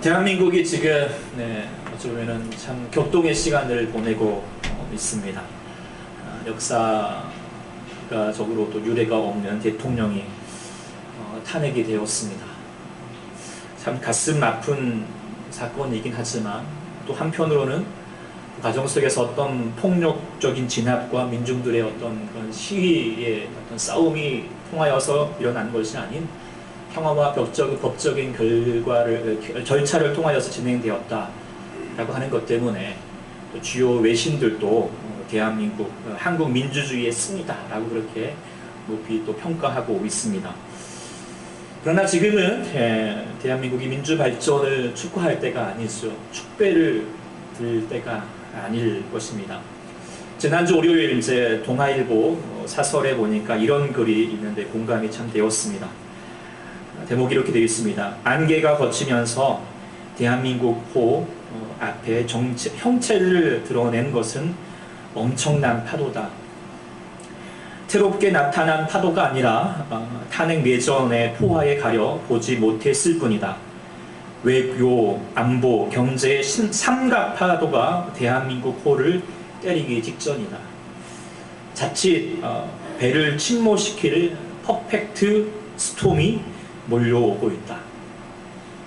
대한민국이 지금 어쩌면은 참 격동의 시간을 보내고 있습니다. 역사적으로 또 유례가 없는 대통령이 탄핵이 되었습니다. 참 가슴 아픈 사건이긴 하지만 또 한편으로는 가정 속에서 어떤 폭력적인 진압과 민중들의 어떤 그런 시위의 어떤 싸움이 통하여서 일어난 것이 아닌 평화와 법적인 절차를 통하여서 진행되었다라고 하는 것 때문에 또 주요 외신들도 대한민국 한국 민주주의의 승리다라고 그렇게 높이 또 평가하고 있습니다. 그러나 지금은 대한민국이 민주 발전을 촉구할 때가 아니죠. 축배를 들 때가 아닐 것입니다. 지난주 월요일 이제 동아일보 사설에 보니까 이런 글이 있는데 공감이 참 되었습니다. 대목이 이렇게 되어 있습니다. 안개가 걷히면서 대한민국 앞에 형체를 드러낸 것은 엄청난 파도다. 새롭게 나타난 파도가 아니라 탄핵 내전의 포화에 가려 보지 못했을 뿐이다. 외교, 안보, 경제의 삼각파도가 대한민국 호를 때리기 직전이다. 자칫 배를 침몰시킬 퍼펙트 스톰이 몰려오고 있다.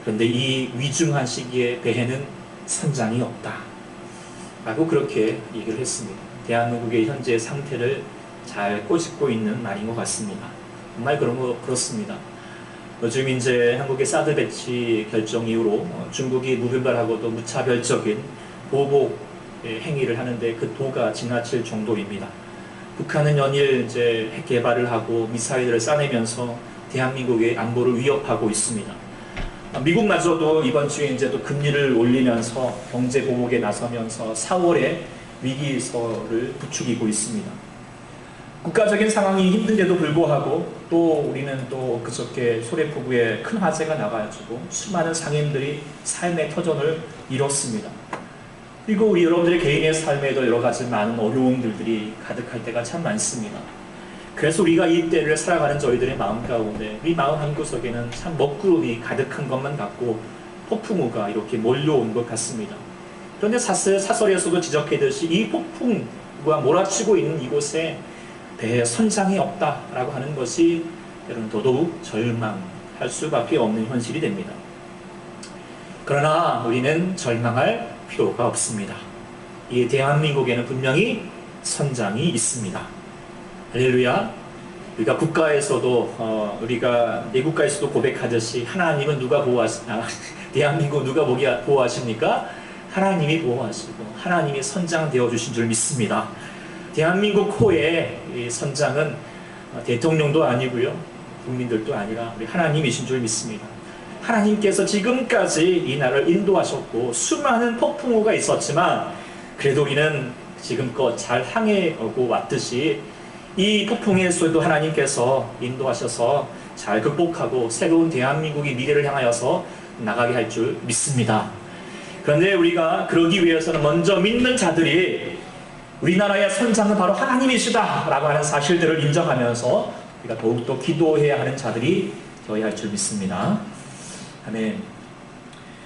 그런데 이 위중한 시기에 배에는 선장이 없다. 라고 그렇게 얘기를 했습니다. 대한민국의 현재 상태를 잘 꼬집고 있는 말인 것 같습니다. 정말 그렇습니다. 요즘 이제 한국의 사드 배치 결정 이후로 중국이 무분별하고도 무차별적인 보복 행위를 하는데 그 도가 지나칠 정도입니다. 북한은 연일 이제 핵 개발을 하고 미사일을 쏴내면서 대한민국의 안보를 위협하고 있습니다. 미국마저도 이번 주에 이제 또 금리를 올리면서 경제 보복에 나서면서 4월에 위기설을 부추기고 있습니다. 국가적인 상황이 힘든데도 불구하고 또 우리는 또 그저께 소래포구에 큰 화재가 나가지고 수많은 상인들이 삶의 터전을 잃었습니다. 그리고 우리 여러분들의 개인의 삶에도 여러 가지 많은 어려움들이 가득할 때가 참 많습니다. 그래서 우리가 이 때를 살아가는 저희들의 마음 가운데 이 마음 한구석에는 참 먹구름이 가득한 것만 같고 폭풍우가 이렇게 몰려온 것 같습니다. 그런데 사설에서도 지적했듯이 이 폭풍우가 몰아치고 있는 이곳에 배에 선장이 없다라고 하는 것이 여러분 더더욱 절망할 수밖에 없는 현실이 됩니다. 그러나 우리는 절망할 필요가 없습니다. 이 대한민국에는 분명히 선장이 있습니다. 할렐루야. 우리가 국가에서도 우리가 내국가에서도 고백하듯이 하나님은 누가 대한민국 누가 보호하십니까? 하나님이 보호하시고 하나님이 선장 되어 주신 줄 믿습니다. 대한민국 호의 이 선장은 대통령도 아니고요, 국민들도 아니라 우리 하나님이신 줄 믿습니다. 하나님께서 지금까지 이 나라를 인도하셨고 수많은 폭풍우가 있었지만 그래도 우리는 지금껏 잘 항해하고 왔듯이 이 폭풍에서도 하나님께서 인도하셔서 잘 극복하고 새로운 대한민국의 미래를 향하여서 나가게 할 줄 믿습니다. 그런데 우리가 그러기 위해서는 먼저 믿는 자들이 우리나라의 선장은 바로 하나님이시다 라고 하는 사실들을 인정하면서 우리가 더욱더 기도해야 하는 자들이 되어야 할 줄 믿습니다. 아멘.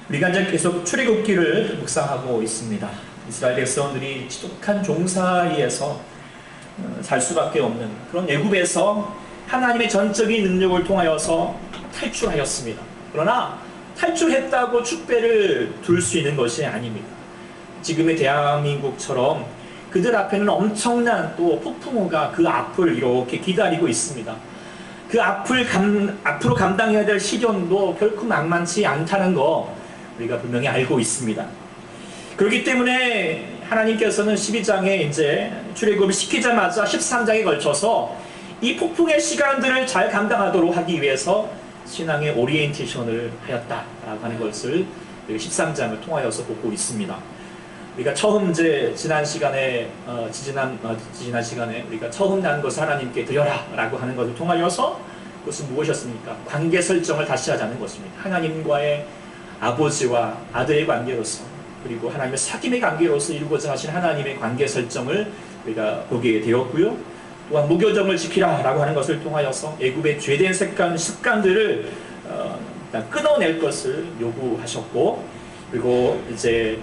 우리가 이제 계속 출애굽기를 묵상하고 있습니다. 이스라엘 백성들이 지독한 종살이에서 살 수밖에 없는 그런 애굽에서 하나님의 전적인 능력을 통하여서 탈출하였습니다. 그러나 탈출했다고 축배를 둘 수 있는 것이 아닙니다. 지금의 대한민국처럼 그들 앞에는 엄청난 또 폭풍우가 그 앞을 이렇게 기다리고 있습니다. 그 앞으로 감당해야 될 시련도 결코 만만치 않다는 거 우리가 분명히 알고 있습니다. 그렇기 때문에 하나님께서는 12장에 이제 출애굽을 시키자마자 13장에 걸쳐서 이 폭풍의 시간들을 잘 감당하도록 하기 위해서 신앙의 오리엔테이션을 하였다라고 하는 것을 13장을 통하여서 보고 있습니다. 우리가 처음 이제 지난 시간에 우리가 처음 난 것을 하나님께 드려라라고 하는 것을 통하여서 그것은 무엇이었습니까? 관계 설정을 다시 하자는 것입니다. 하나님과의 아버지와 아들의 관계로서 그리고 하나님의 사귐의 관계로서 이루고자 하신 하나님의 관계 설정을 우리가 보게 되었고요. 또한 무교정을 지키라라고 하는 것을 통하여서 애굽의 죄된 습관들을 일단 끊어낼 것을 요구하셨고, 그리고 이제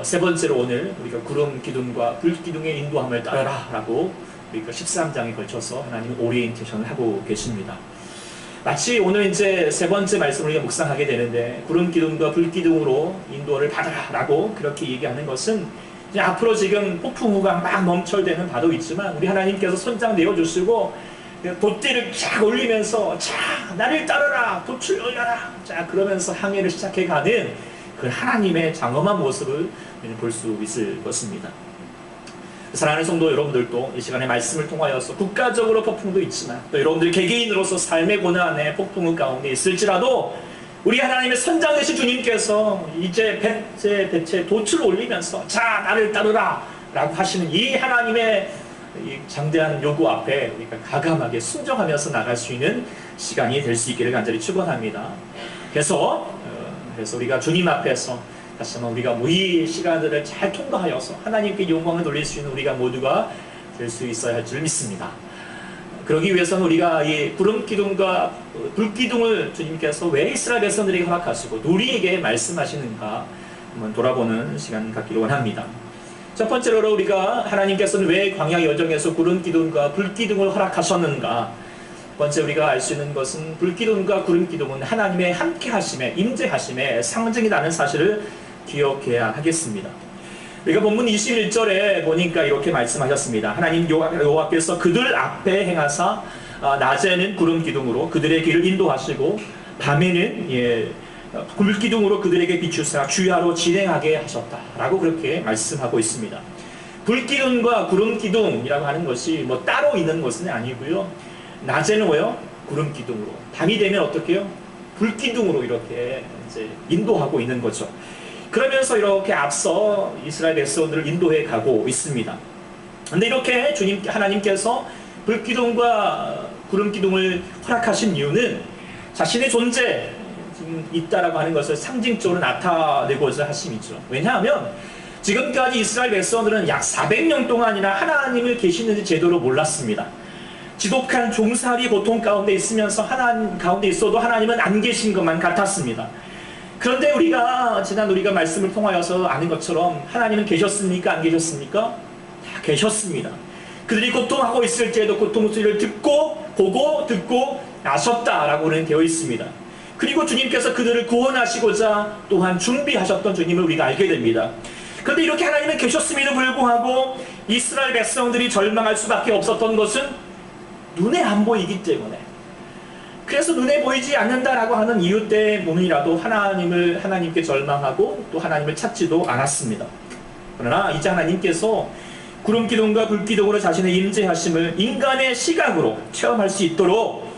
세 번째로 오늘 우리가 구름 기둥과 불 기둥의 인도함을 따르라 라고 우리가 13장에 걸쳐서 하나님은 오리엔테이션을 하고 계십니다. 마치 오늘 이제 세 번째 말씀을 우리가 묵상하게 되는데, 구름 기둥과 불 기둥으로 인도를 받아라 라고 그렇게 얘기하는 것은, 이제 앞으로 지금 폭풍우가 막 멈철대는 바도 있지만 우리 하나님께서 손장 내어주시고 돛대를 쫙 올리면서 자 나를 따르라, 돛을 올려라, 자 그러면서 항해를 시작해가는 그 하나님의 장엄한 모습을 볼 수 있을 것입니다. 사랑하는 성도 여러분들도 이 시간에 말씀을 통하여서 국가적으로 폭풍도 있지만 또 여러분들 개개인으로서 삶의 고난의 폭풍우 가운데 있을지라도 우리 하나님의 선장 되신 주님께서 이제 배째 돛을 올리면서 자 나를 따르라 라고 하시는 이 하나님의 이 장대한 요구 앞에 우리가 가감하게 순종하면서 나갈 수 있는 시간이 될 수 있기를 간절히 축원합니다. 그래서 우리가 주님 앞에서 다시 한번 우리가 이 시간들을 잘 통과하여서 하나님께 영광을 돌릴 수 있는 우리가 모두가 될 수 있어야 할 줄 믿습니다. 그러기 위해서는 우리가 이 구름 기둥과 불 기둥을 주님께서 왜 이스라엘 백성들에게 허락하시고 우리에게 말씀하시는가 한번 돌아보는 시간 갖기를 원합니다. 첫 번째로 우리가 하나님께서는 왜 광야 여정에서 구름 기둥과 불 기둥을 허락하셨는가? 첫 번째 우리가 알 수 있는 것은 불 기둥과 구름 기둥은 하나님의 함께 하심에, 임재하심의 상징이라는 사실을 기억해야 하겠습니다. 우리가 본문 21절에 보니까 이렇게 말씀하셨습니다. 하나님 여호와께서 그들 앞에 행하사 낮에는 구름 기둥으로 그들의 길을 인도하시고 밤에는 불 기둥으로 그들에게 비추사 주야로 진행하게 하셨다라고 그렇게 말씀하고 있습니다. 불 기둥과 구름 기둥이라고 하는 것이 뭐 따로 있는 것은 아니고요. 낮에는 뭐요? 구름 기둥으로, 밤이 되면 어떻게 해요? 불 기둥으로 이렇게 이제 인도하고 있는 거죠. 그러면서 이렇게 앞서 이스라엘 백성들을 인도해 가고 있습니다. 근데 이렇게 하나님께서 불 기둥과 구름 기둥을 허락하신 이유는 자신의 존재 지금 있다라고 하는 것을 상징적으로 나타내고자 하심이죠. 왜냐하면 지금까지 이스라엘 백성들은 약 400년 동안이나 하나님을 계시는지 제대로 몰랐습니다. 지독한 종살이 고통 가운데 있으면서 하나님 가운데 있어도 하나님은 안 계신 것만 같았습니다. 그런데 우리가 지난 우리가 말씀을 통하여서 아는 것처럼 하나님은 계셨습니까? 안 계셨습니까? 다 계셨습니다. 그들이 고통하고 있을 때에도 고통 소리를 듣고 보고 듣고 나섰다라고는 되어 있습니다. 그리고 주님께서 그들을 구원하시고자 또한 준비하셨던 주님을 우리가 알게 됩니다. 그런데 이렇게 하나님은 계셨음에도 불구하고 이스라엘 백성들이 절망할 수밖에 없었던 것은 눈에 안 보이기 때문에, 그래서 눈에 보이지 않는다라고 하는 이유 때문이라도 하나님께 절망하고 또 하나님을 찾지도 않았습니다. 그러나 이제 하나님께서 구름 기둥과 불 기둥으로 자신의 임재하심을 인간의 시각으로 체험할 수 있도록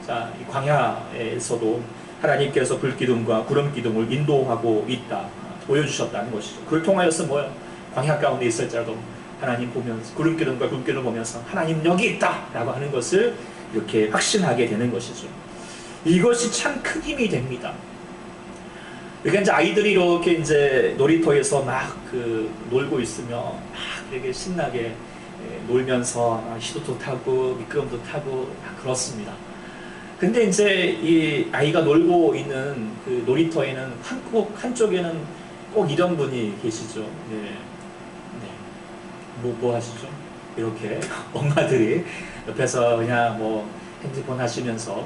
자, 이 광야에서도 하나님께서 불 기둥과 구름 기둥을 인도하고 있다 보여주셨다는 것이죠. 그걸 통하여서 뭐예요? 광야 가운데 있을지라도 하나님 보면서 구름 기둥과 불 기둥을 보면서 하나님 여기 있다라고 하는 것을 이렇게 확신하게 되는 것이죠. 이것이 참 큰 힘이 됩니다. 그러니까 이제 아이들이 이렇게 이제 놀이터에서 막 놀고 있으면 막 되게 신나게 놀면서 시도도 타고 미끄럼도 타고 막 그렇습니다. 근데 이제 이 아이가 놀고 있는 그 놀이터에는 한쪽에는 꼭 이런 분이 계시죠. 네. 뭐 하시죠? 이렇게 엄마들이 옆에서 그냥 뭐 핸드폰 하시면서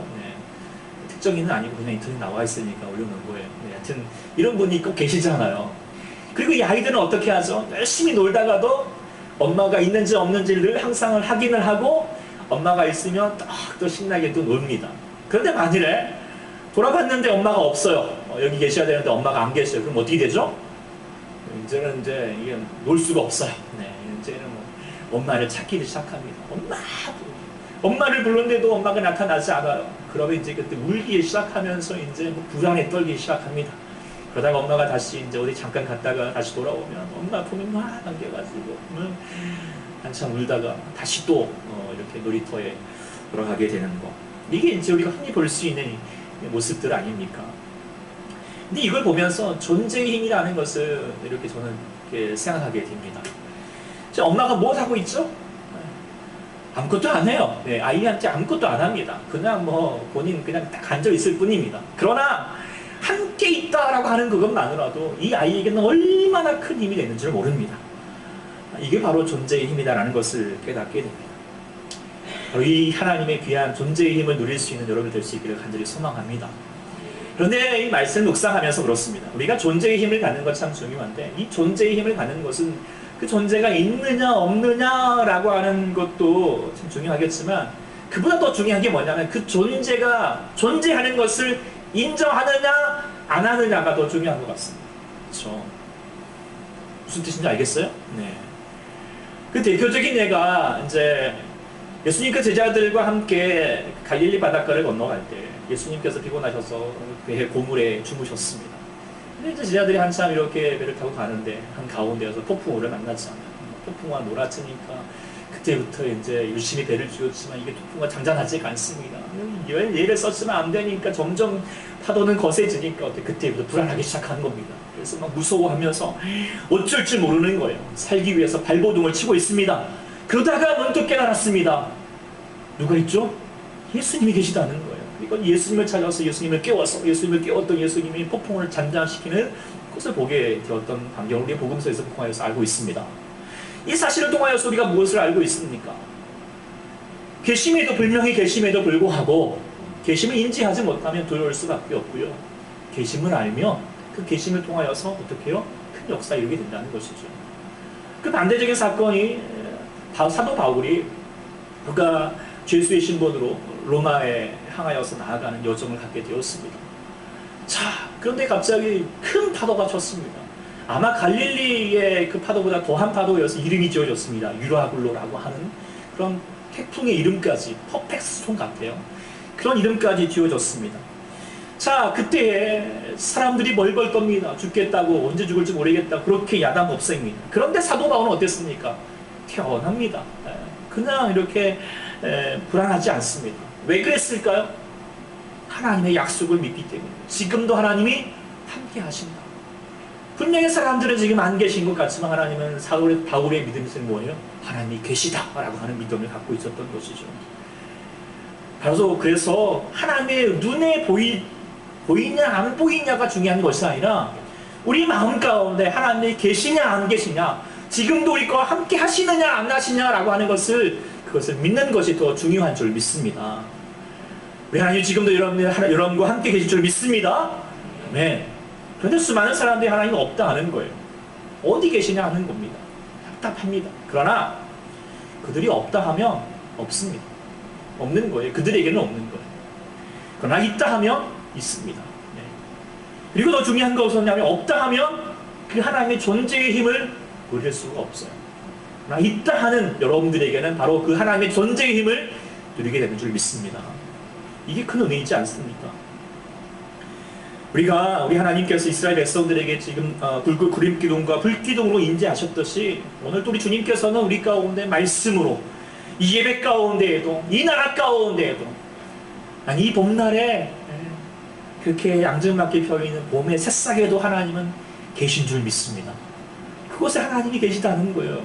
특정인은 아니고 그냥 인터넷 나와 있으니까 올려놓은 거예요. 하여튼 이런 분이 꼭 계시잖아요. 그리고 이 아이들은 어떻게 하죠? 열심히 놀다가도 엄마가 있는지 없는지를 항상 확인을 하고 엄마가 있으면 또 신나게 또 놉니다. 그런데 만일에 돌아봤는데 엄마가 없어요. 여기 계셔야 되는데 엄마가 안 계셔요. 그럼 어떻게 되죠? 이제는 이제 이게 놀 수가 없어요. 이제는 뭐 엄마를 찾기 시작합니다. 엄마를 부르는데도 엄마가 나타나지 않아요. 그러면 이제 그때 울기 시작하면서 이제 뭐 불안에 떨기 시작합니다. 그러다가 엄마가 다시 이제 어디 잠깐 갔다가 다시 돌아오면 엄마 보면 막 안겨가지고 한참 울다가 다시 또 이렇게 놀이터에 돌아가게 되는 거. 이게 이제 우리가 흔히 볼 수 있는 모습들 아닙니까? 근데 이걸 보면서 존재의 힘이라는 것을 이렇게 저는 이렇게 생각하게 됩니다. 엄마가 뭘 하고 있죠? 아무것도 안 해요. 네, 아이한테 아무것도 안 합니다. 그냥 뭐 본인 그냥 딱 앉아 있을 뿐입니다. 그러나 함께 있다라고 하는 그것만으로도 이 아이에게는 얼마나 큰 힘이 되는 줄 모릅니다. 이게 바로 존재의 힘이다라는 것을 깨닫게 됩니다. 바로 이 하나님의 귀한 존재의 힘을 누릴 수 있는 여러분 될 수 있기를 간절히 소망합니다. 그런데 이 말씀을 묵상하면서 그렇습니다. 우리가 존재의 힘을 갖는 것 참 중요한데, 이 존재의 힘을 갖는 것은 그 존재가 있느냐 없느냐라고 하는 것도 참 중요하겠지만, 그보다 더 중요한 게 뭐냐면 그 존재가 존재하는 것을 인정하느냐 안 하느냐가 더 중요한 것 같습니다. 그렇죠? 무슨 뜻인지 알겠어요? 네. 그 대표적인 예가 이제 예수님 그 제자들과 함께 갈릴리 바닷가를 건너갈 때 예수님께서 피곤하셔서 배의 고물에 주무셨습니다. 근데 이제 제자들이 한참 이렇게 배를 타고 가는데 한 가운데에서 폭풍우를 만났잖아요. 폭풍우가 몰아치니까 그때부터 이제 열심히 배를 쥐었지만 이게 폭풍우가 잔잔하지가 않습니다. 예를 썼으면 안 되니까 점점 파도는 거세지니까 그때부터 불안하기 시작한 겁니다. 그래서 막 무서워하면서 어쩔 줄 모르는 거예요. 살기 위해서 발버둥을 치고 있습니다. 그러다가 문득 깨달았습니다. 누가 있죠? 예수님이 계시다는 거예요. 그러니까 예수님을 찾아서 예수님을 깨워서 예수님을 깨웠던 예수님이 폭풍을 잔잔시키는 것을 보게 되었던 광경을 우리 복음서에서 통하여서 알고 있습니다. 이 사실을 통하여서 우리가 무엇을 알고 있습니까? 계심에도 분명히 계심에도 불구하고 계심을 인지하지 못하면 두려울 수밖에 없고요. 계심을 알면 그 계심을 통하여서 어떻게 해요? 큰 역사에 이르게 된다는 것이죠. 그 반대적인 사건이 사도 바울이 그가 죄수의 신분으로 로마에 향하여서 나아가는 여정을 갖게 되었습니다. 자, 그런데 갑자기 큰 파도가 쳤습니다. 아마 갈릴리의 그 파도보다 더한 파도여서 이름이 지어졌습니다. 유라굴로라고 하는 그런 태풍의 이름까지, 퍼펙트 스톰 같아요. 그런 이름까지 지어졌습니다. 자, 그때에 사람들이 벌벌 떱니다. 죽겠다고, 언제 죽을지 모르겠다. 그렇게 야단 법석입니다. 그런데 사도 바울은 어땠습니까? 태어납니다. 그냥 이렇게 불안하지 않습니다. 왜 그랬을까요? 하나님의 약속을 믿기 때문에. 지금도 하나님이 함께 하신다. 분명히 사람들은 지금 안 계신 것 같지만 하나님은 바울의 믿음은 뭐예요? 하나님이 계시다라고 하는 믿음을 갖고 있었던 것이죠. 바로 그래서 하나님의 눈에 보이냐 안 보이냐가 중요한 것이 아니라 우리 마음 가운데 하나님이 계시냐 안 계시냐, 지금도 우리와 함께 하시느냐 안 하시냐라고 하는 것을, 그것을 믿는 것이 더 중요한 줄 믿습니다. 왜 하나님 지금도 여러분과 함께 계실 줄 믿습니다. 네. 그런데 수많은 사람들이 하나님 없다 하는 거예요. 어디 계시냐 하는 겁니다. 답답합니다. 그러나 그들이 없다 하면 없습니다. 없는 거예요. 그들에게는 없는 거예요. 그러나 있다 하면 있습니다. 네. 그리고 더 중요한 것은 뭐냐면 없다 하면 그 하나님의 존재의 힘을 누릴 수가 없어요. 그러나 있다 하는 여러분들에게는 바로 그 하나님의 존재의 힘을 누리게 되는 줄 믿습니다. 이게 큰 은혜이지 않습니까? 우리 하나님께서 이스라엘 백성들에게 지금 구름기둥과 불기둥으로 인재하셨듯이 오늘도 우리 주님께서는 우리 가운데 말씀으로, 이 예배 가운데에도, 이 나라 가운데에도, 이 봄날에 그렇게 앙증맞게 펴있는 봄의 새싹에도 하나님은 계신 줄 믿습니다. 그곳에 하나님이 계시다는 거예요.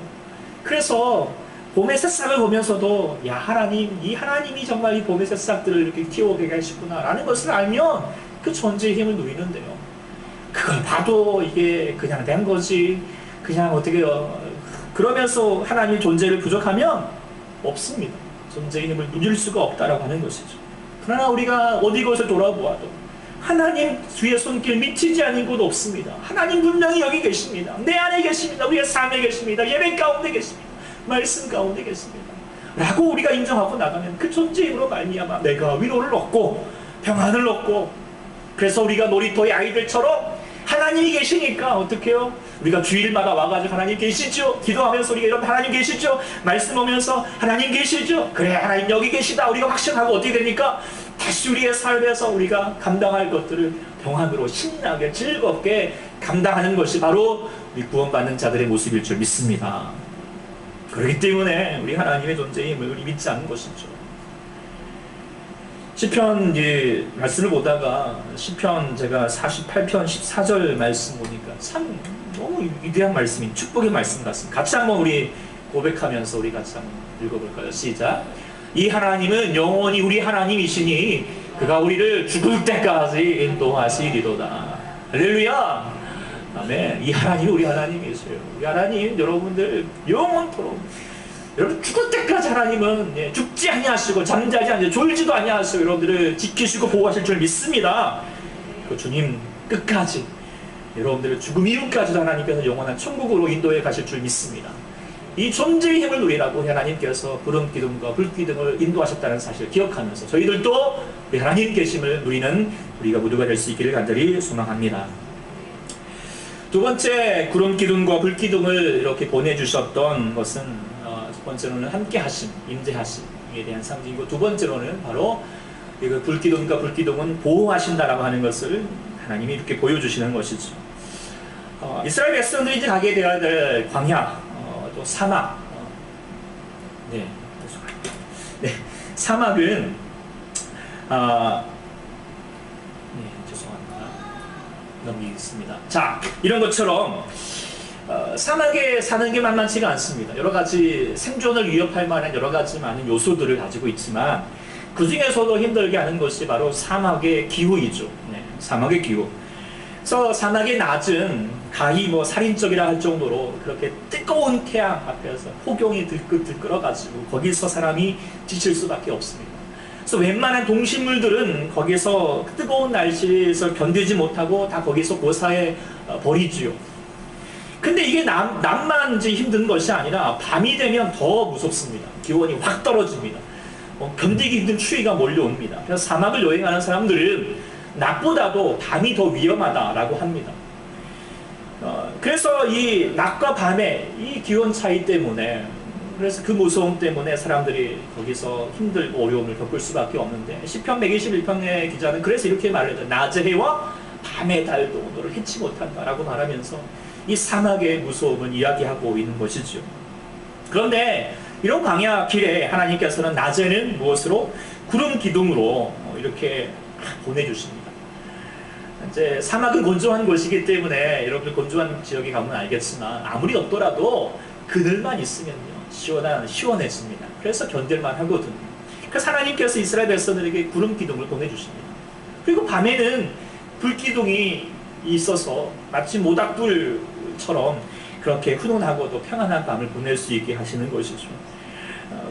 그래서 봄의 새싹을 보면서도 야, 하나님, 이 하나님이 정말 이 봄의 새싹들을 이렇게 키워오게 하시구나 라는 것을 알면 그 존재의 힘을 누리는데요. 그걸 봐도 이게 그냥 된 거지, 그냥 어떻게 그러면서 하나님의 존재를 부족하면 없습니다. 존재의 힘을 누릴 수가 없다라고 하는 것이죠. 그러나 우리가 어디 곳을 돌아보아도 하나님 주의 손길 미치지 않는 곳 없습니다. 하나님 분명히 여기 계십니다. 내 안에 계십니다. 우리의 삶에 계십니다. 예배 가운데 계십니다. 말씀 가운데 계십니다. 라고 우리가 인정하고 나가면 그 존재의 힘으로 말미암아 내가 위로를 얻고 평안을 얻고, 그래서 우리가 놀이터의 아이들처럼 하나님이 계시니까 어떻게 해요? 우리가 주일마다 와가지고 하나님 계시죠? 기도하면서 우리가 이런 하나님 계시죠? 말씀 오면서 하나님 계시죠? 그래, 하나님 여기 계시다 우리가 확신하고 어떻게 됩니까? 다시 우리의 삶에서 우리가 감당할 것들을 평안으로 신나게 즐겁게 감당하는 것이 바로 우리 구원받는 자들의 모습일 줄 믿습니다. 그렇기 때문에 우리 하나님의 존재의 힘을 우리 믿지 않는 것이죠. 시편 말씀을 보다가 시편 제가 48편 14절 말씀 보니까 참 너무 위대한 말씀인 축복의 말씀 같습니다. 같이 한번 우리 고백하면서 우리 같이 한번 읽어볼까요? 시작. 이 하나님은 영원히 우리 하나님이시니 그가 우리를 죽을 때까지 인도하시리로다. 할렐루야. 아멘. 이 하나님이 우리 하나님이세요. 우리 하나님 여러분들 영원토록, 여러분 죽을 때까지 하나님은 죽지 아니하시고 잠자지 아니하시고 졸지도 아니하시고 여러분들을 지키시고 보호하실 줄 믿습니다. 그 주님 끝까지 여러분들을 죽음 이후까지도 하나님께서 영원한 천국으로 인도해 가실 줄 믿습니다. 이 존재의 힘을 누리라고 하나님께서 구름 기둥과 불 기둥을 인도하셨다는 사실을 기억하면서 저희들도 우리 하나님 계심을 누리는 우리가 모두가 될 수 있기를 간절히 소망합니다. 두 번째, 구름 기둥과 불 기둥을 이렇게 보내주셨던 것은 첫 번째로는 함께 하심, 임재하심에 대한 상징이고, 두 번째로는 바로 불 기둥과 불 기둥은 보호하신다라고 하는 것을 하나님이 이렇게 보여주시는 것이죠. 이스라엘 백성들이 이제 가게 되어야 될 광야, 또 사막, 사막은 죄송합니다. 넘기겠습니다. 자, 이런 것처럼 사막에 사는 게 만만치가 않습니다. 여러 가지 생존을 위협할 만한 여러 가지 많은 요소들을 가지고 있지만 그 중에서도 힘들게 하는 것이 바로 사막의 기후이죠. 사막의 기후. 그래서 사막의 낮은 가히 살인적이라 할 정도로 그렇게 뜨거운 태양 앞에서 폭염이 들끓어가지고 거기서 사람이 지칠 수밖에 없습니다. 그래서 웬만한 동식물들은 거기서 뜨거운 날씨에서 견디지 못하고 다 거기서 고사해 버리지요. 근데 이게 낮만 힘든 것이 아니라 밤이 되면 더 무섭습니다. 기온이 확 떨어집니다. 견디기 힘든 추위가 몰려옵니다. 그래서 사막을 여행하는 사람들은 낮보다도 밤이 더 위험하다라고 합니다. 그래서 이 낮과 밤의 이 기온 차이 때문에, 그래서 그 무서움 때문에 사람들이 거기서 힘들고 어려움을 겪을 수밖에 없는데, 시편 121편의 기자는 그래서 이렇게 말해요. 낮의 해와 밤의 달도 너를 해치 못한다라고 말하면서 이 사막의 무서움을 이야기하고 있는 것이죠. 그런데 이런 광야 길에 하나님께서는 낮에는 무엇으로? 구름 기둥으로 이렇게 보내주십니다. 이제 사막은 건조한 곳이기 때문에 여러분들 건조한 지역에 가면 알겠지만 아무리 덥더라도 그늘만 있으면요 시원해집니다. 그래서 견딜만 하거든요. 그래서 하나님께서 이스라엘 백성들에게 구름 기둥을 보내주십니다. 그리고 밤에는 불 기둥이 있어서 마치 모닥불처럼 그렇게 훈훈하고도 평안한 밤을 보낼 수 있게 하시는 것이죠.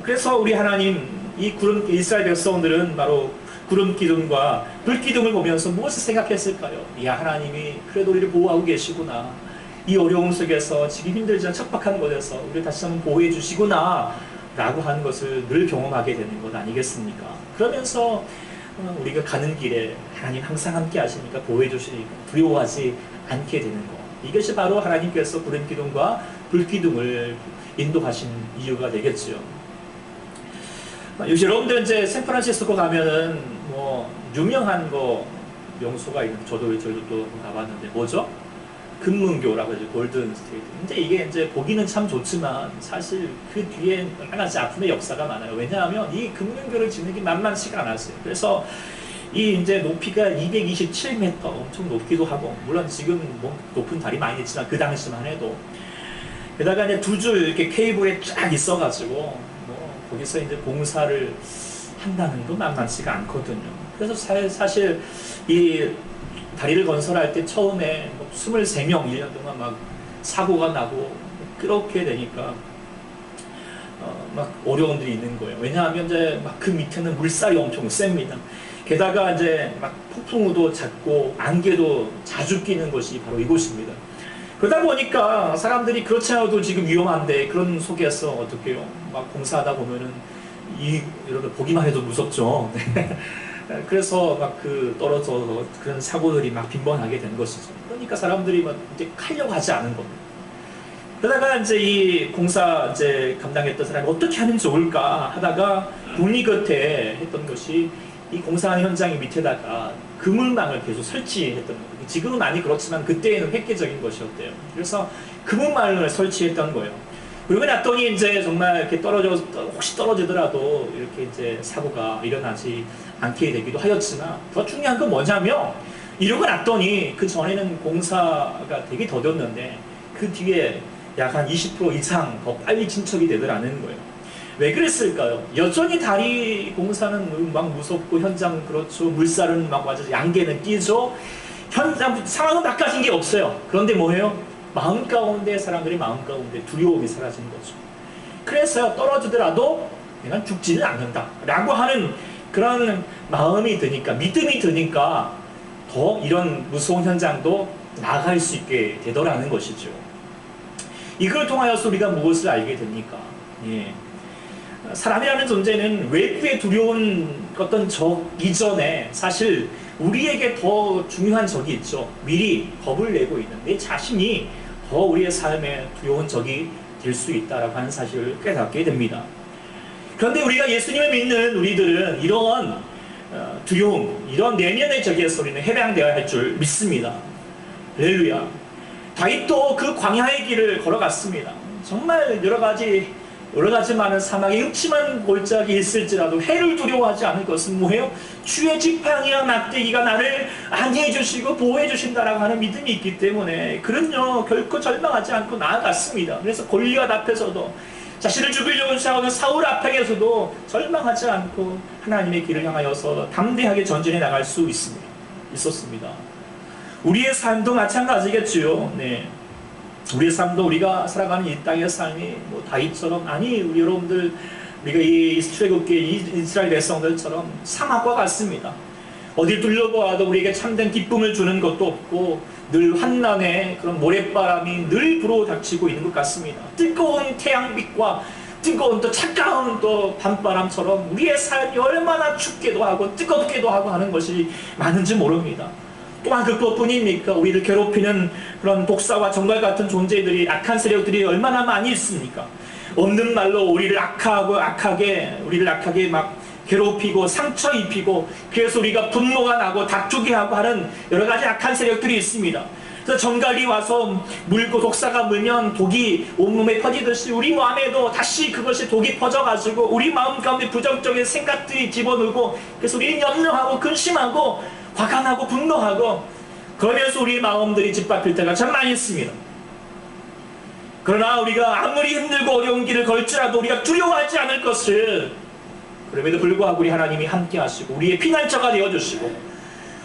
그래서 우리 하나님, 이 이스라엘 백성들은 바로 구름 기둥과 불 기둥을 보면서 무엇을 생각했을까요? 야, 하나님이 그래도 우리를 보호하고 계시구나. 이 어려움 속에서 지금 힘들지만 척박한 곳에서 우리를 다시 한번 보호해 주시구나 라고 하는 것을 늘 경험하게 되는 것 아니겠습니까? 그러면서 우리가 가는 길에 하나님 항상 함께 하시니까 보호해 주시니까 두려워하지 않게 되는 것. 이것이 바로 하나님께서 구름 기둥과 불 기둥을 인도하신 이유가 되겠죠. 요즘 여러분들 이제 샌프란시스코 가면은 유명한 명소가 있는데 저희도 또 가봤는데 뭐죠? 금문교라고 하죠. 골든 스테이트. 근데 이게 이제 보기는 참 좋지만 사실 그 뒤에 여러 가지 아픔의 역사가 많아요. 왜냐하면 이 금문교를 짓는 게 만만치가 않았어요. 그래서 이 이제 높이가 227m, 엄청 높기도 하고, 물론 지금 높은 다리 많이 있지만 그 당시만 해도, 게다가 이제 두 줄 이렇게 케이블에 쫙 있어가지고 거기서 이제 공사를 한다는 건 만만치가 않거든요. 그래서 사실 이 다리를 건설할 때 처음에 23명 1년 동안 막 사고가 나고 그렇게 되니까 막 어려움들이 있는 거예요. 왜냐하면 이제 막 그 밑에는 물살이 엄청 셉니다. 게다가 이제 막 폭풍우도 잦고 안개도 자주 끼는 곳이 바로 이곳입니다. 그러다 보니까 사람들이 그렇지 않아도 지금 위험한데 그런 속에서 어떻게 해요? 막 공사하다 보면은 여러분 보기만 해도 무섭죠. 그래서 막 떨어져서 그런 사고들이 막 빈번하게 된 것이죠. 그러니까 사람들이 막 이제 하려고 하지 않은 겁니다. 그러다가 이제 이 공사 이제 감당했던 사람이 어떻게 하면 좋을까 하다가 국리 곁에 했던 것이 이 공사하는 현장 밑에다가 그물망을 계속 설치했던 거예요. 지금은 많이 그렇지만 그때에는 획기적인 것이었대요. 그래서 그물망을 설치했던 거예요. 그러고 났더니 이제 정말 이렇게 혹시 떨어지더라도 이렇게 이제 사고가 일어나지 않게 되기도 하였지만 더 중요한 건 뭐냐면 이러고 났더니 그 전에는 공사가 되게 더뎠는데 그 뒤에 약 한 20% 이상 더 빨리 진척이 되더라는 거예요. 왜 그랬을까요? 여전히 다리 공사는 막 무섭고 현장 그렇죠. 물살은 막 맞아서 양계는 끼죠. 현장 상황은 바꿔진 게 없어요. 그런데 뭐예요? 마음 가운데 사람들이 마음 가운데 두려움이 사라진 거죠. 그래서 떨어지더라도 내가 죽지는 않는다 라고 하는 그런 마음이 드니까, 믿음이 드니까 더 이런 무서운 현장도 나아갈 수 있게 되더라는 것이죠. 이걸 통하여서 우리가 무엇을 알게 됩니까? 예. 사람이라는 존재는 외부의 두려운 어떤 적 이전에 사실 우리에게 더 중요한 적이 있죠. 미리 겁을 내고 있는 내 자신이 더 우리의 삶에 두려운 적이 될 수 있다라고 하는 사실을 깨닫게 됩니다. 그런데 우리가 예수님을 믿는 우리들은 이런 두려움, 이런 내면의 적에서 우리는 해방되어야 할 줄 믿습니다. 할렐루야. 다윗도 그 광야의 길을 걸어갔습니다. 정말 여러 가지 많은 사막에 음침한 골짜기 있을지라도 해를 두려워하지 않을 것은 뭐예요? 주의 지팡이와 막대기가 나를 안위해 주시고 보호해 주신다라고 하는 믿음이 있기 때문에 그는요 결코 절망하지 않고 나아갔습니다. 그래서 골리앗 앞에서도 자신을 죽이려고 싸우는 사울 앞에서도 절망하지 않고 하나님의 길을 향하여서 담대하게 전진해 나갈 수 있었습니다. 우리의 삶도 마찬가지겠지요. 네. 우리의 삶도 우리가 살아가는 이 땅의 삶이 뭐 다윗처럼, 아니 우리 여러분들 우리가 이 출애굽기의 이스라엘 백성들처럼 사막과 같습니다. 어딜 둘러보아도 우리에게 참된 기쁨을 주는 것도 없고 늘 환난의 그런 모래바람이 늘 불어닥치고 있는 것 같습니다. 뜨거운 태양빛과 뜨거운 또 차가운 또 밤바람처럼 우리의 삶이 얼마나 춥게도 하고 뜨겁게도 하고 하는 것이 많은지 모릅니다. 또한 그것뿐입니까? 우리를 괴롭히는 그런 독사와 정갈 같은 존재들이, 악한 세력들이 얼마나 많이 있습니까? 없는 말로 우리를 악하게 막 괴롭히고 상처 입히고, 그래서 우리가 분노가 나고 다투게 하고 하는 여러 가지 악한 세력들이 있습니다. 그래서 정갈이 와서 물고 독사가 물면 독이 온몸에 퍼지듯이 우리 마음에도 다시 그것이 독이 퍼져가지고 우리 마음 가운데 부정적인 생각들이 집어넣고, 그래서 우리는 염려하고 근심하고 화가 나고 분노하고, 그러면서 우리 마음들이 짓밟힐 때가 참 많이 있습니다. 그러나 우리가 아무리 힘들고 어려운 길을 걸지라도 우리가 두려워하지 않을 것을, 그럼에도 불구하고 우리 하나님이 함께 하시고 우리의 피난처가 되어주시고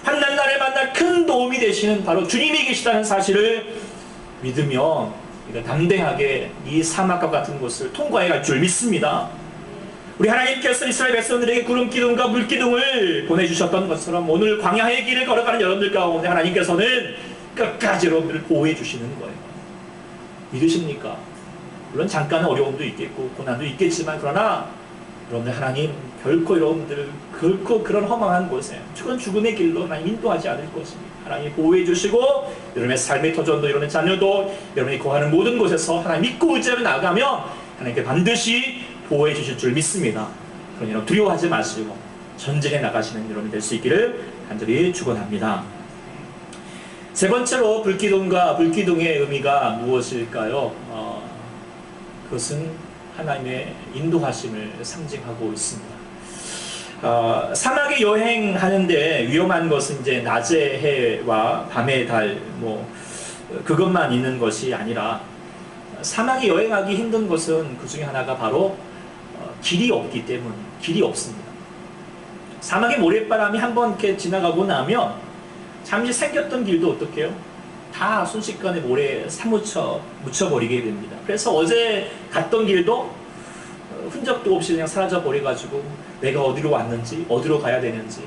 환난 날에 만날 큰 도움이 되시는 바로 주님이 계시다는 사실을 믿으며 우리가 담대하게 이 사막과 같은 곳을 통과해 갈 줄 믿습니다. 우리 하나님께서 이스라엘 백성들에게 구름 기둥과 물 기둥을 보내주셨던 것처럼 오늘 광야의 길을 걸어가는 여러분들 가운데 하나님께서는 끝까지 여러분들을 보호해 주시는 거예요. 믿으십니까? 물론 잠깐 어려움도 있겠고 고난도 있겠지만, 그러나 여러분들 하나님 결코 여러분들을 그런 허망한 곳에 그런 죽음의 길로 하나님 인도하지 않을 것입니다. 하나님 보호해 주시고 여러분의 삶의 터전도, 여러분의 자녀도, 여러분이 거하는 모든 곳에서 하나님 믿고 의지하며 나가면 하나님께 반드시 보호해 주실 줄 믿습니다. 그러니 여러분 두려워하지 마시고 전진해 나가시는 여러분이 될 수 있기를 간절히 축원합니다. 세 번째로 불기둥과 불기둥의 의미가 무엇일까요? 그것은 하나님의 인도하심을 상징하고 있습니다. 사막에 여행하는데 위험한 것은 이제 낮의 해와 밤의 달, 그것만 있는 것이 아니라 사막에 여행하기 힘든 것은 그 중에 하나가 바로 길이 없기 때문에, 길이 없습니다. 사막의 모래바람이 한번 이렇게 지나가고 나면 잠시 생겼던 길도 어떻게 해요? 다 순식간에 모래에 묻혀버리게 됩니다. 그래서 어제 갔던 길도 흔적도 없이 그냥 사라져 버려가지고 내가 어디로 왔는지 어디로 가야 되는지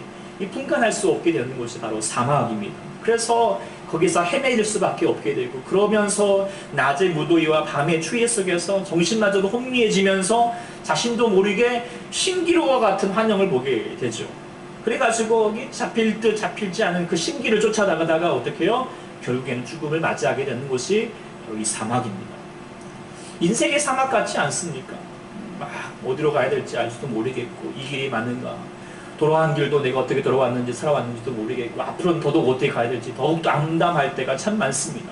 분간할 수 없게 되는 것이 바로 사막입니다. 그래서 거기서 헤매일 수밖에 없게 되고, 그러면서 낮의 무더위와 밤의 추위 속에서 정신마저도 혼미해지면서 자신도 모르게 신기루와 같은 환영을 보게 되죠. 그래가지고 잡힐 듯 잡힐지 않은 그 신기를 쫓아나가다가 어떻게 해요? 결국에는 죽음을 맞이하게 되는 것이 바로 이 사막입니다. 인생의 사막 같지 않습니까? 막 어디로 가야 될지 알지도 모르겠고, 이 길이 맞는가, 돌아온 길도 내가 어떻게 돌아왔는지 살아왔는지도 모르겠고, 앞으로는 더더욱 어떻게 가야 될지 더욱더 암담할 때가 참 많습니다.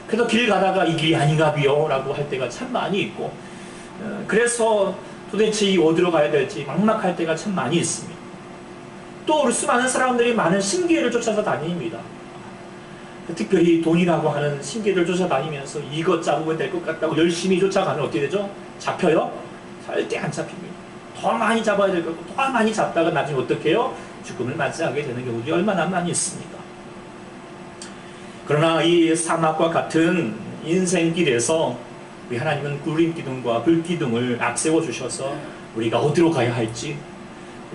그래서 길 가다가 이 길이 아닌가 비요 라고 할 때가 참 많이 있고, 그래서 도대체 이 어디로 가야 될지 막막할 때가 참 많이 있습니다. 또 수많은 사람들이 많은 신기를 쫓아서 다닙니다. 특별히 돈이라고 하는 신기를 쫓아다니면서 이것 잡으면 될 것 같다고 열심히 쫓아가면 어떻게 되죠? 잡혀요? 절대 안 잡힙니다. 더 많이 잡아야 될 거고 더 많이 잡다가 나중에 어떻게 해요? 죽음을 맞이하게 되는 경우들이 얼마나 많이 있습니까? 그러나 이 사막과 같은 인생길에서 우리 하나님은 구름기둥과 불기둥을 앞세워 주셔서 우리가 어디로 가야 할지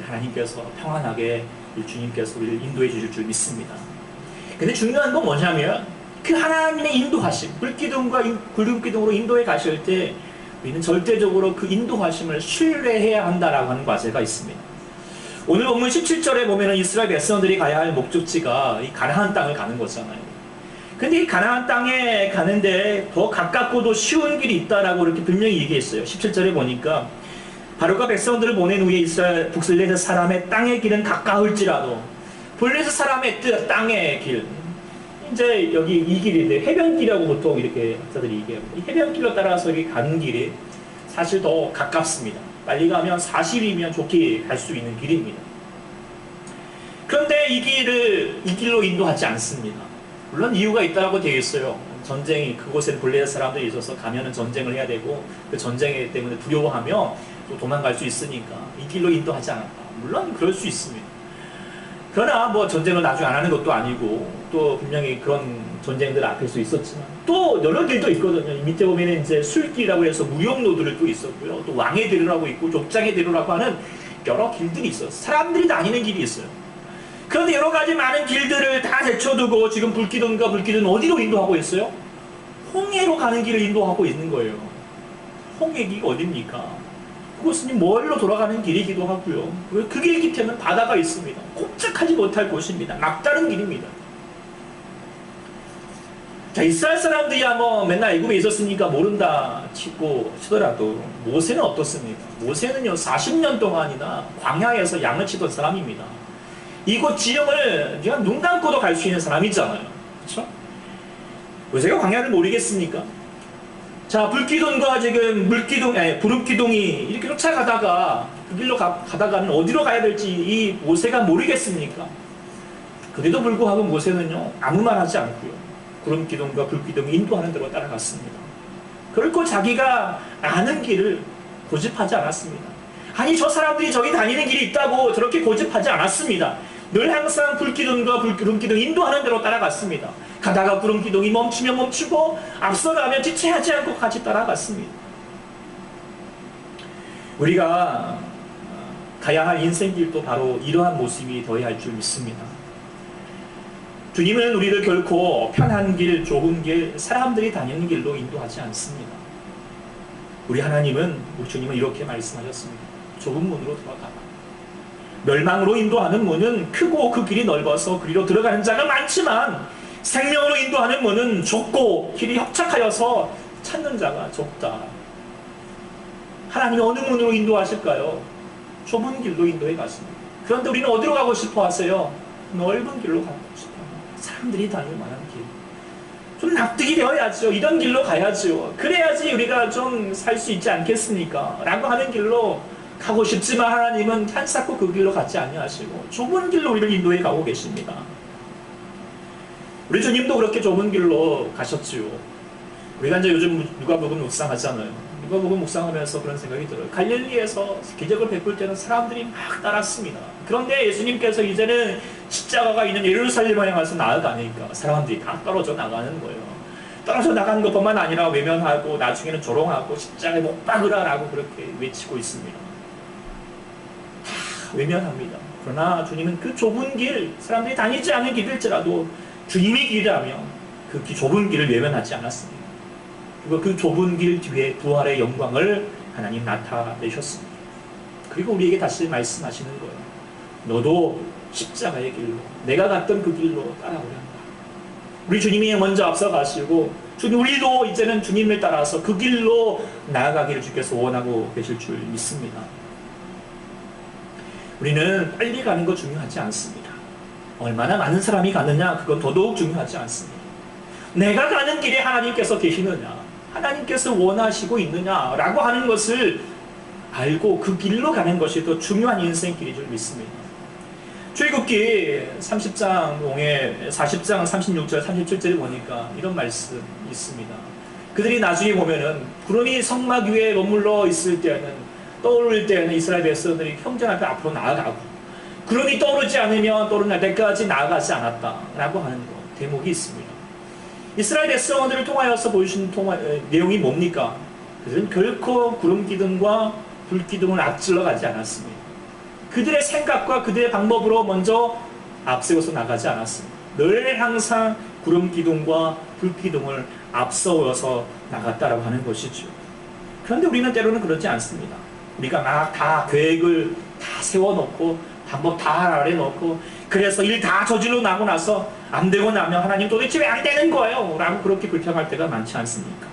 하나님께서 평안하게 주님께서 우리를 인도해 주실 줄 믿습니다. 근데 중요한 건 뭐냐면 그 하나님의 인도하심, 불기둥과 구름기둥으로 인도해 가실 때 우리는 절대적으로 그 인도하심을 신뢰해야 한다라고 하는 과제가 있습니다. 오늘 본문 17절에 보면 이스라엘 백성들이 가야 할 목적지가 이 가나안 땅을 가는 거잖아요. 근데 이 가나안 땅에 가는데 더 가깝고도 쉬운 길이 있다라고 이렇게 분명히 얘기했어요. 17절에 보니까 바로가 백성들을 보낸 후에 이스라엘 북슬레셋 사람의 땅의 길은 가까울지라도 블레셋 사람의 뜻, 땅의 길, 이제 여기 이 길인데 해변길이라고 보통 이렇게 학자들이 얘기해요. 이 해변길로 따라서 이렇게 가는 길이 사실 더 가깝습니다. 빨리 가면 40이면 좋게 갈 수 있는 길입니다. 그런데 이 길로 인도하지 않습니다. 물론 이유가 있다고 되어 있어요. 전쟁이 그곳에 블레셋 사람들이 있어서 가면은 전쟁을 해야 되고 그 전쟁 때문에 두려워하며 또 도망갈 수 있으니까 이 길로 인도하지 않았다. 물론 그럴 수 있습니다. 그러나 뭐 전쟁을 나중에 안 하는 것도 아니고 또 분명히 그런 전쟁들 앞에서 있었지만 또 여러 길도 있거든요. 밑에 보면 이제 술길이라고 해서 무용로들을 또 있었고요. 또 왕의 대로라고 있고 족장의 대로라고 하는 여러 길들이 있어요. 사람들이 다니는 길이 있어요. 그런데 여러 가지 많은 길들을 다 제쳐두고 지금 불기둥과 불기둥은 어디로 인도하고 있어요? 홍해로 가는 길을 인도하고 있는 거예요. 홍해기가 어딥니까? 그것은 멀로 돌아가는 길이기도 하고요. 그 길 밑에는 바다가 있습니다. 꼼짝하지 못할 곳입니다. 막다른 길입니다. 자, 이스라엘 사람들이야 뭐 맨날 애굽에 있었으니까 모른다 치더라도 모세는 어떻습니까? 모세는요 40년 동안이나 광야에서 양을 치던 사람입니다. 이곳 지형을 그냥 눈 감고도 갈 수 있는 사람이잖아요. 그렇죠? 모세가 광야를 모르겠습니까? 자, 불기둥과 지금 구름기둥이 이렇게 쫓아가다가 그 길로 가다가는 어디로 가야 될지 이 모세가 모르겠습니까? 그래도 불구하고 모세는요 아무 말 하지 않고요 구름기둥과 불기둥이 인도하는 대로 따라갔습니다. 그렇고 자기가 아는 길을 고집하지 않았습니다. 아니 저 사람들이 저기 다니는 길이 있다고 저렇게 고집하지 않았습니다. 늘 항상 불기둥과 구름기둥 인도하는 대로 따라갔습니다. 가다가 구름기둥이 멈추면 멈추고 앞서가면 지체하지 않고 같이 따라갔습니다. 우리가 가야 할 인생길도 바로 이러한 모습이 되어야 할 줄 믿습니다. 주님은 우리를 결코 편한 길, 좋은 길, 사람들이 다니는 길로 인도하지 않습니다. 우리 하나님은, 우리 주님은 이렇게 말씀하셨습니다. 좁은 문으로 들어가라. 멸망으로 인도하는 문은 크고 그 길이 넓어서 그리로 들어가는 자가 많지만 생명으로 인도하는 문은 좁고 길이 협착하여서 찾는 자가 적다. 하나님이 어느 문으로 인도하실까요? 좁은 길로 인도해 갔습니다. 그런데 우리는 어디로 가고 싶어 하세요? 넓은 길로 가고 싶어요. 사람들이 다닐 만한 길. 좀 납득이 되어야죠. 이런 길로 가야죠. 그래야지 우리가 좀 살 수 있지 않겠습니까? 라고 하는 길로 가고 싶지만 하나님은 한사코 그 길로 가지 아니하시고 좁은 길로 우리를 인도해 가고 계십니다. 우리 주님도 그렇게 좁은 길로 가셨지요. 우리가 이제 요즘 누가복음 묵상하잖아요. 누가복음 묵상하면서 그런 생각이 들어요. 갈릴리에서 기적을 베풀 때는 사람들이 막 따랐습니다. 그런데 예수님께서 이제는 십자가가 있는 예루살렘을 향해서 나아가니까 사람들이 다 떨어져 나가는 거예요. 떨어져 나가는 것뿐만 아니라 외면하고 나중에는 조롱하고 십자가에 못 박으라라고 그렇게 외치고 있습니다. 다 외면합니다. 그러나 주님은 그 좁은 길, 사람들이 다니지 않는 길일지라도 주님의 길이라면 그 좁은 길을 외면하지 않았습니다. 그리고 그 좁은 길 뒤에 부활의 영광을 하나님 나타내셨습니다. 그리고 우리에게 다시 말씀하시는 거예요. 너도 십자가의 길로, 내가 갔던 그 길로 따라오려 한다. 우리 주님이 먼저 앞서 가시고 우리도 이제는 주님을 따라서 그 길로 나아가기를 주께서 원하고 계실 줄 믿습니다. 우리는 빨리 가는 거 중요하지 않습니다. 얼마나 많은 사람이 가느냐 그건 더더욱 중요하지 않습니다. 내가 가는 길에 하나님께서 계시느냐, 하나님께서 원하시고 있느냐라고 하는 것을 알고 그 길로 가는 것이 더 중요한 인생길인 줄 믿습니다. 출애굽기 30장 동에 40장 36절 37절에 보니까 이런 말씀이 있습니다. 그들이 나중에 보면은 구름이 성막 위에 머물러 있을 때는, 떠오를 때는 이스라엘 백성들이 형제 앞에 앞으로 나아가고, 구름이 떠오르지 않으면 떠오르는 때까지 나아가지 않았다라고 하는 대목이 있습니다. 이스라엘 백성들을 통하여서 보여주신 내용이 뭡니까? 그들은 결코 구름 기둥과 불 기둥을 앞질러 가지 않았습니다. 그들의 생각과 그들의 방법으로 먼저 앞세워서 나가지 않았습니다. 늘 항상 구름 기둥과 불 기둥을 앞서서 나갔다라고 하는 것이죠. 그런데 우리는 때로는 그렇지 않습니다. 우리가 막 다 계획을 다 세워놓고 방법 다 아래놓고, 그래서 일 다 저질러 나고 나서 안 되고 나면 하나님 도대체 왜 안 되는 거예요? 라고 그렇게 불평할 때가 많지 않습니까?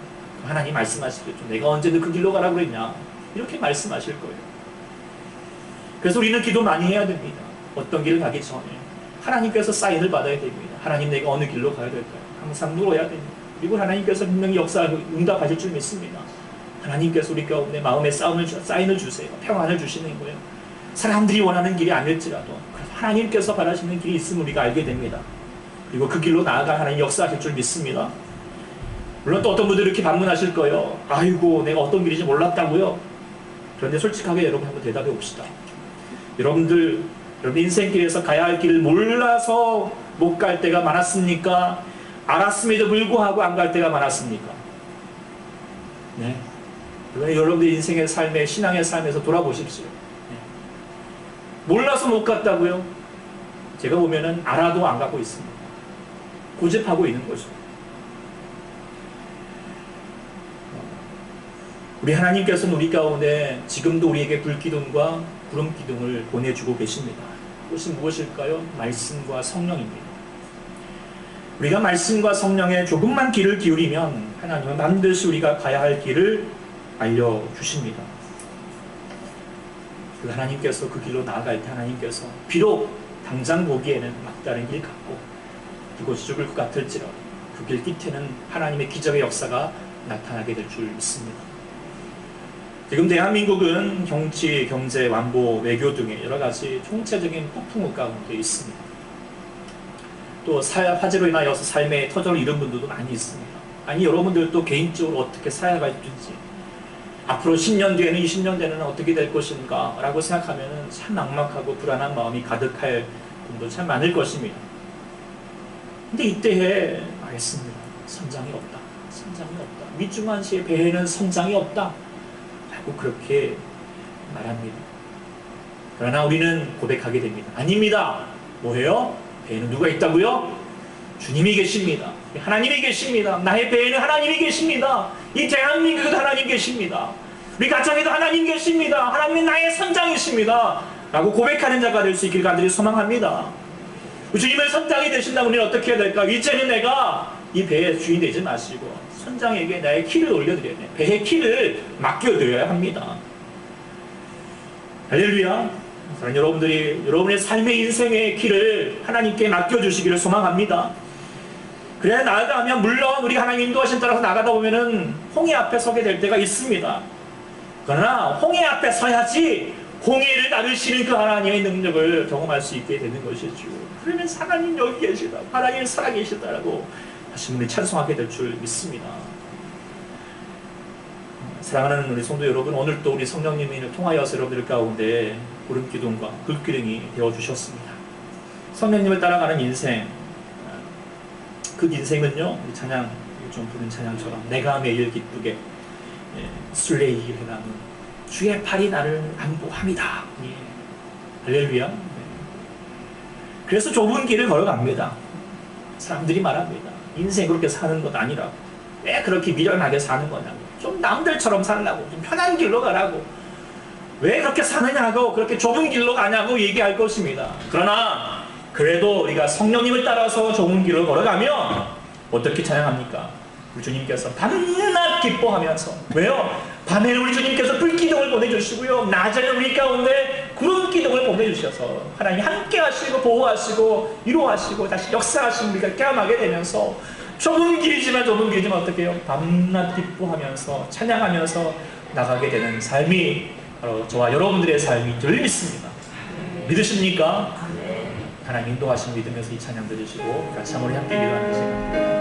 하나님 말씀하시겠죠. 내가 언제 그 길로 가라고 그랬냐? 이렇게 말씀하실 거예요. 그래서 우리는 기도 많이 해야 됩니다. 어떤 길을 가기 전에 하나님께서 사인을 받아야 됩니다. 하나님, 내가 어느 길로 가야 될까요? 항상 물어야 됩니다. 그리고 하나님께서 분명히 역사하고 응답하실 줄 믿습니다. 하나님께서 우리 가운데 마음의 사인을 주세요. 평안을 주시는 거예요. 사람들이 원하는 길이 아닐지라도 하나님께서 바라시는 길이 있음을 우리가 알게 됩니다. 그리고 그 길로 나아가 하나님 역사하실 줄 믿습니다. 물론 또 어떤 분들이 이렇게 반문하실 거예요. 아이고, 내가 어떤 길인지 몰랐다고요? 그런데 솔직하게 여러분 한번 대답해 봅시다. 여러분 인생길에서 가야 할 길을 몰라서 못 갈 때가 많았습니까? 알았음에도 불구하고 안 갈 때가 많았습니까? 네. 여러분들 인생의 삶의, 신앙의 삶에서 돌아보십시오. 네. 몰라서 못 갔다고요? 제가 보면은 알아도 안 가고 있습니다. 고집하고 있는 거죠. 우리 하나님께서는 우리 가운데 지금도 우리에게 불기둥과 구름기둥을 보내주고 계십니다. 그것이 무엇일까요? 말씀과 성령입니다. 우리가 말씀과 성령에 조금만 귀를 기울이면 하나님은 반드시 우리가 가야 할 길을 알려주십니다. 그 하나님께서 그 길로 나아갈 때 하나님께서 비록 당장 보기에는 막다른 길 같고 그곳이 죽을 것 같을지라도 그 길 끝에는 하나님의 기적의 역사가 나타나게 될 줄 믿습니다. 지금 대한민국은 정치, 경제, 완보, 외교 등의 여러 가지 총체적인 폭풍우 가운데 있습니다. 또 화재로 인하여서 삶의 터전을 잃은 분들도 많이 있습니다. 아니, 여러분들도 개인적으로 어떻게 살아갈지, 앞으로 10년 뒤에는 20년 뒤에는 어떻게 될 것인가 라고 생각하면 참 막막하고 불안한 마음이 가득할 분도 참 많을 것입니다. 근데 이때에 말했습니다. 선장이 없다. 선장이 없다. 위중한 시에 배에는 선장이 없다. 라고 그렇게 말합니다. 그러나 우리는 고백하게 됩니다. 아닙니다. 뭐예요? 배에는 누가 있다고요? 주님이 계십니다. 하나님이 계십니다. 나의 배에는 하나님이 계십니다. 이 대한민국에도 하나님 계십니다. 우리 가정에도 하나님 계십니다. 하나님은 나의 선장이십니다. 라고 고백하는 자가 될 수 있길 간절히 소망합니다. 주님의 선장이 되신다면 우리는 어떻게 해야 될까? 이제는 내가 이 배의 주인 되지 마시고 선장에게 나의 키를 올려드려야 돼요. 배의 키를 맡겨드려야 합니다. 할렐루야. 여러분들이 여러분의 삶의 인생의 키를 하나님께 맡겨주시기를 소망합니다. 그래야 나아가면 물론 우리 하나님 인도하신 따라서 나가다 보면은 홍해 앞에 서게 될 때가 있습니다. 그러나 홍해 앞에 서야지 홍해를 나르시는 그 하나님의 능력을 경험할 수 있게 되는 것이죠. 그러면 하나님 여기 계시다, 하나님 살아계시다라고 다시 우리 찬송하게 될 줄 믿습니다. 사랑하는 우리 성도 여러분, 오늘도 우리 성령님을 통하여서 여러분들 가운데 구름기둥과 불기둥이 되어주셨습니다. 성령님을 따라가는 인생, 그 인생은요, 우리 찬양 좀 부른 찬양처럼 내가 매일 기쁘게 술래이기를 나는 주의 팔이 나를 안보합니다. 예. 할렐루야. 네. 그래서 좁은 길을 걸어갑니다. 사람들이 말합니다. 인생 그렇게 사는 것 아니라고. 왜 그렇게 미련하게 사는 거냐고. 좀 남들처럼 살라고. 좀 편한 길로 가라고. 왜 그렇게 사느냐고, 그렇게 좁은 길로 가냐고 얘기할 것입니다. 그러나 그래도 우리가 성령님을 따라서 좁은 길을 걸어가면 어떻게 찬양합니까? 우리 주님께서 밤낮 기뻐하면서, 왜요? 밤에는 우리 주님께서 불기둥을 보내주시고요, 낮에는 우리 가운데 구름기둥을 보내주셔서 하나님이 함께 하시고 보호하시고 위로하시고 다시 역사하시고 우리가 깨어나게 되면서 좁은 길이지만 어떻게 해요? 밤낮 기뻐하면서 찬양하면서 나가게 되는 삶이 바로 저와 여러분들의 삶인 줄 믿습니다. 믿으십니까? 하나님 인도하심 믿으면서 이 찬양 들으시고 같이 한번 함께 기도하는 시간입니다.